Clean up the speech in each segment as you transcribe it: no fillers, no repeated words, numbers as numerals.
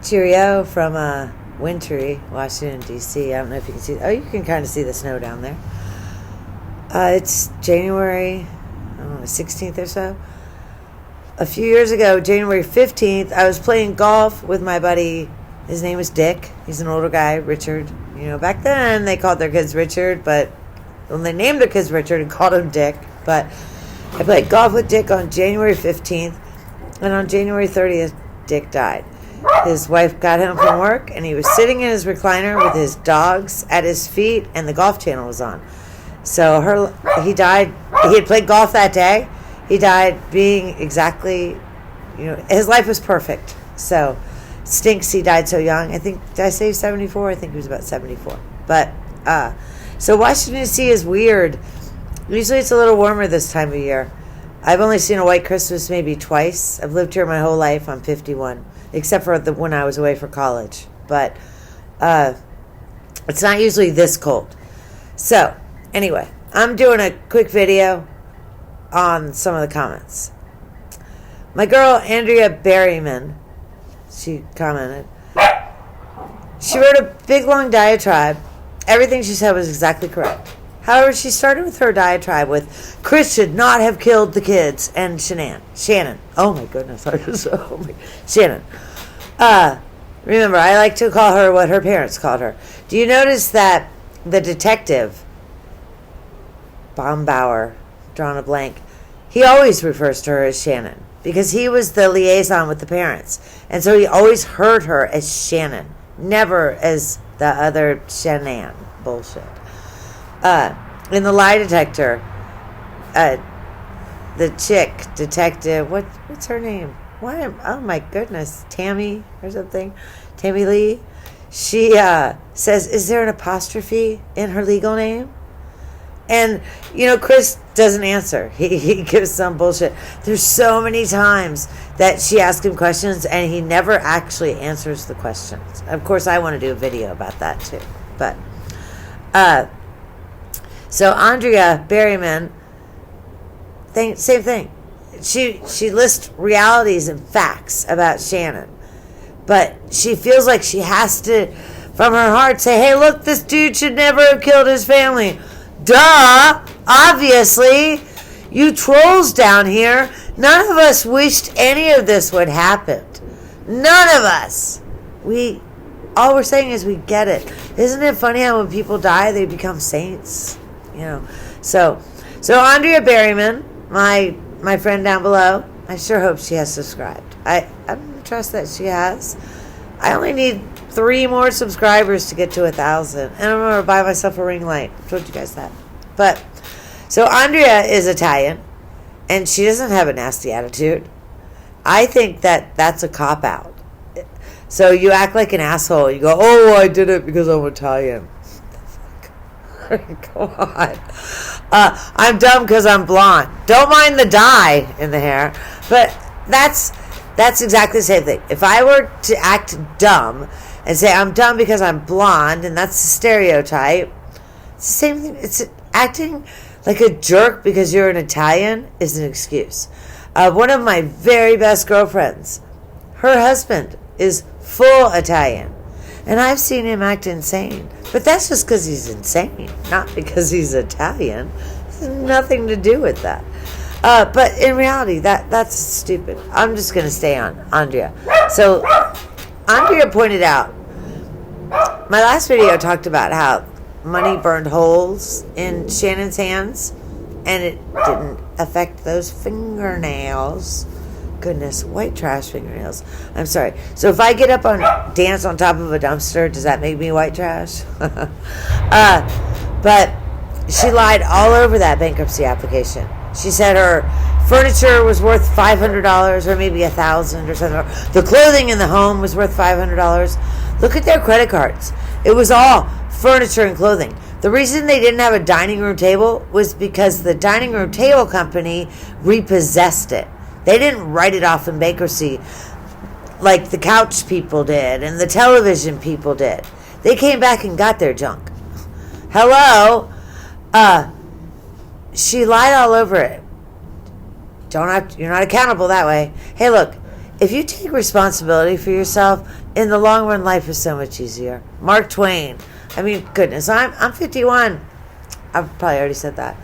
Cheerio from wintry Washington, D.C. I don't know if you can see. Oh, you can kind of see the snow down there. It's January, I don't know, 16th or so. A few years ago, January 15th, I was playing golf with my buddy. His name was Dick. He's an older guy, Richard. You know, back then they called their kids Richard, but when they named their kids Richard and called him Dick. But I played golf with Dick on January 15th, and on January 30th, Dick died. His wife got home from work, and he was sitting in his recliner with his dogs at his feet, and the Golf Channel was on. So he died. He had played golf that day. He died being exactly, his life was perfect. So, stinks he died so young. I think, did I say 74? I think he was about 74. But, so Washington, D.C. is weird. Usually it's a little warmer this time of year. I've only seen a white Christmas maybe twice. I've lived here my whole life. I'm 51. Except for when I was away for college. But it's not usually this cold. So, anyway, I'm doing a quick video on some of the comments. My girl, Andrea Berryman, she commented. She wrote a big, long diatribe. Everything she said was exactly correct. However, she started with her diatribe with, Chris should not have killed the kids, and Shannon. Oh my goodness, Shannon. Remember, I like to call her what her parents called her. Do you notice that the detective, Bombauer, drawn a blank, he always refers to her as Shannon, because he was the liaison with the parents, and so he always heard her as Shannon, never as the other Shannon bullshit. In the lie detector, the chick detective, what's her name? Oh my goodness, Tammy or something, Tammy Lee. She says, is there an apostrophe in her legal name? And, Chris doesn't answer. He gives some bullshit. There's so many times that she asks him questions and he never actually answers the questions. Of course, I want to do a video about that too. But, so Andrea Berryman, same thing. She lists realities and facts about Shannon. But she feels like she has to, from her heart, say, hey, look, this dude should never have killed his family. Duh! Obviously. You trolls down here, none of us wished any of this would happen. None of us. All we're saying is we get it. Isn't it funny how when people die, they become saints? So Andrea Berryman, my friend down below, I sure hope she has subscribed. I trust that she has. I only need 3 more subscribers to get to 1,000. And I'm going to buy myself a ring light. I told you guys that. But, so Andrea is Italian, and she doesn't have a nasty attitude. I think that's a cop-out. So you act like an asshole. You go, oh, I did it because I'm Italian. Come on. I'm dumb because I'm blonde. Don't mind the dye in the hair. But that's exactly the same thing. If I were to act dumb and say I'm dumb because I'm blonde, and that's the stereotype, it's the same thing. It's acting like a jerk because you're an Italian is an excuse. One of my very best girlfriends, her husband is full Italian. And I've seen him act insane. But that's just because he's insane, not because he's Italian. It has nothing to do with that. But in reality, that's stupid. I'm just going to stay on Andrea. So, Andrea pointed out, my last video talked about how money burned holes in Shannon's hands, and it didn't affect those fingernails. Goodness, white trash fingernails. I'm sorry. So if I get up on dance on top of a dumpster, does that make me white trash? But she lied all over that bankruptcy application. She said her furniture was worth $500 or maybe $1,000 or something. The clothing in the home was worth $500. Look at their credit cards. It was all furniture and clothing. The reason they didn't have a dining room table was because the dining room table company repossessed it. They didn't write it off in bankruptcy like the couch people did and the television people did. They came back and got their junk. Hello? She lied all over it. You're not accountable that way. Hey, look, if you take responsibility for yourself, in the long run, life is so much easier. Mark Twain. I mean, goodness, I'm 51. I've probably already said that.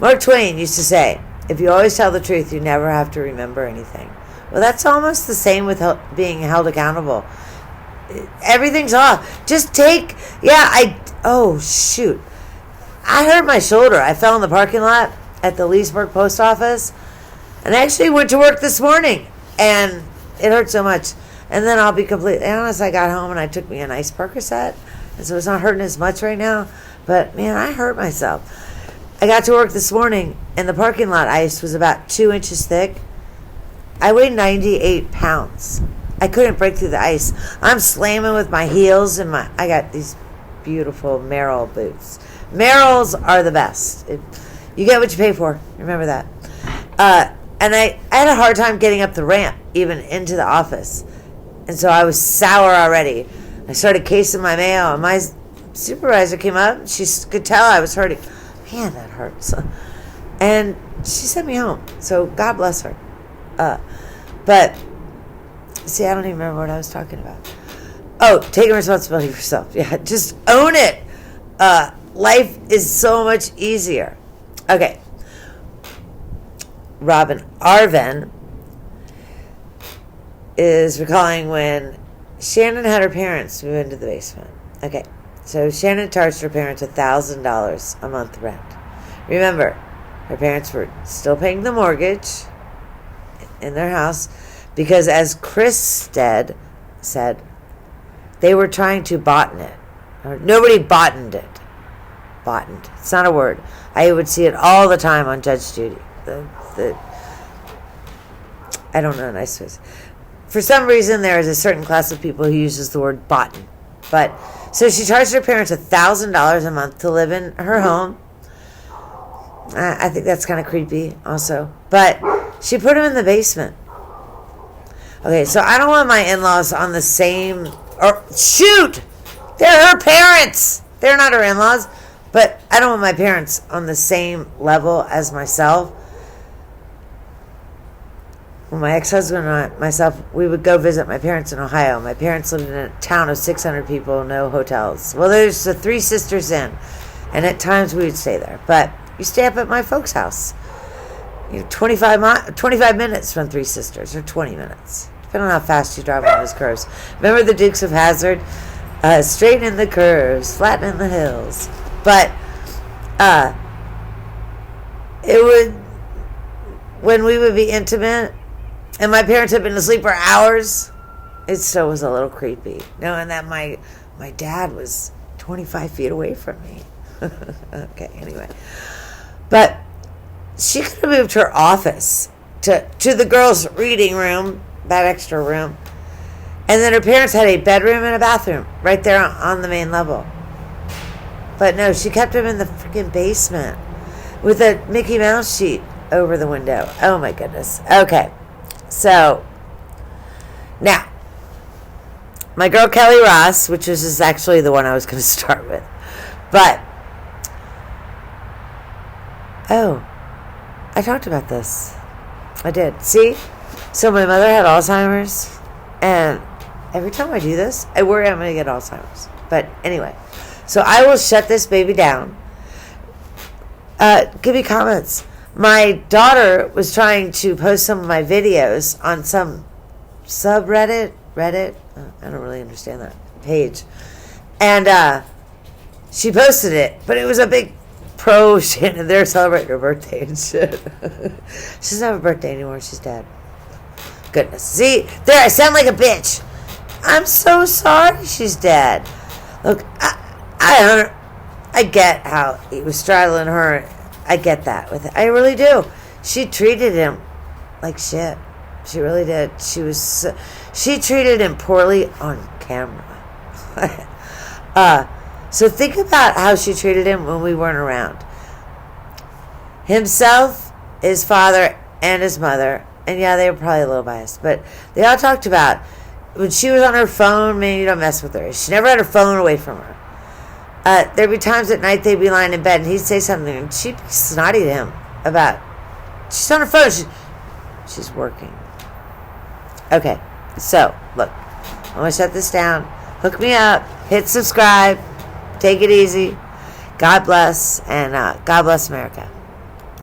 Mark Twain used to say, if you always tell the truth, you never have to remember anything. Well, that's almost the same with being held accountable. Everything's off. Just take, oh, shoot. I hurt my shoulder. I fell in the parking lot at the Leesburg post office. And I actually went to work this morning. And it hurt so much. And then I'll be completely honest, I got home and I took me a nice Percocet. And so it's not hurting as much right now. But, man, I hurt myself. I got to work this morning, and the parking lot ice was about 2 inches thick. I weighed 98 pounds. I couldn't break through the ice. I'm slamming with my heels, and I got these beautiful Merrell boots. Merrells are the best. You get what you pay for. Remember that. And I had a hard time getting up the ramp, even into the office. And so I was sour already. I started casing my mail, and my supervisor came up. She could tell I was hurting. Man, that hurts. And she sent me home. So God bless her. But, see, I don't even remember what I was talking about. Oh, taking responsibility for yourself. Yeah, just own it. Life is so much easier. Okay. Robin Arvin is recalling when Shannon had her parents move into the basement. Okay. So Shannon charged her parents $1,000 a month rent. Remember, her parents were still paying the mortgage in their house because, as Chris said, they were trying to bottom it. Nobody bottomed it. Bottomed. It's not a word. I would see it all the time on Judge Judy. I don't know a nice ways. For some reason, there is a certain class of people who uses the word bottom. But so she charged her parents $1,000 a month to live in her home. I think that's kind of creepy also. But she put them in the basement. Okay, so I don't want my in-laws on the same... Or shoot! They're her parents! They're not her in-laws. But I don't want my parents on the same level as myself. When my ex-husband and myself, we would go visit my parents in Ohio. My parents lived in a town of 600 people, no hotels. Well, there's the Three Sisters Inn, and at times we would stay there. But you stay up at my folks' house. 25 minutes from Three Sisters, or 20 minutes, depending on how fast you drive on those curves. Remember the Dukes of Hazzard? Straighten the curves, flatten the hills. But it would, when we would be intimate, and my parents had been asleep for hours, it still was a little creepy, knowing that my dad was 25 feet away from me. Okay, anyway. But she could have moved her office to the girls' reading room, that extra room. And then her parents had a bedroom and a bathroom right there on the main level. But no, she kept him in the freaking basement with a Mickey Mouse sheet over the window. Oh my goodness. Okay. So, now, my girl Kelly Ross, which is actually the one I was going to start with. But, oh, I talked about this. I did. See? So my mother had Alzheimer's, and every time I do this, I worry I'm going to get Alzheimer's. But anyway, so I will shut this baby down. Give me comments. My daughter was trying to post some of my videos on some subreddit, Reddit, I don't really understand that page. And she posted it, but it was a big pro Shannon. They're celebrating her birthday and shit. She doesn't have a birthday anymore. She's dead. Goodness. See, there, I sound like a bitch. I'm so sorry she's dead. Look, I get how he was straddling her. I get that with it. I really do. She treated him like shit. She really did. She treated him poorly on camera. So think about how she treated him when we weren't around. Himself, his father, and his mother. And yeah, they were probably a little biased. But they all talked about when she was on her phone, man, you don't mess with her. She never had her phone away from her. There'd be times at night they'd be lying in bed and he'd say something and she'd be snotty to him about, she's on her phone, she's working. Okay, so, look. I'm going to shut this down. Hook me up. Hit subscribe. Take it easy. God bless. And God bless America.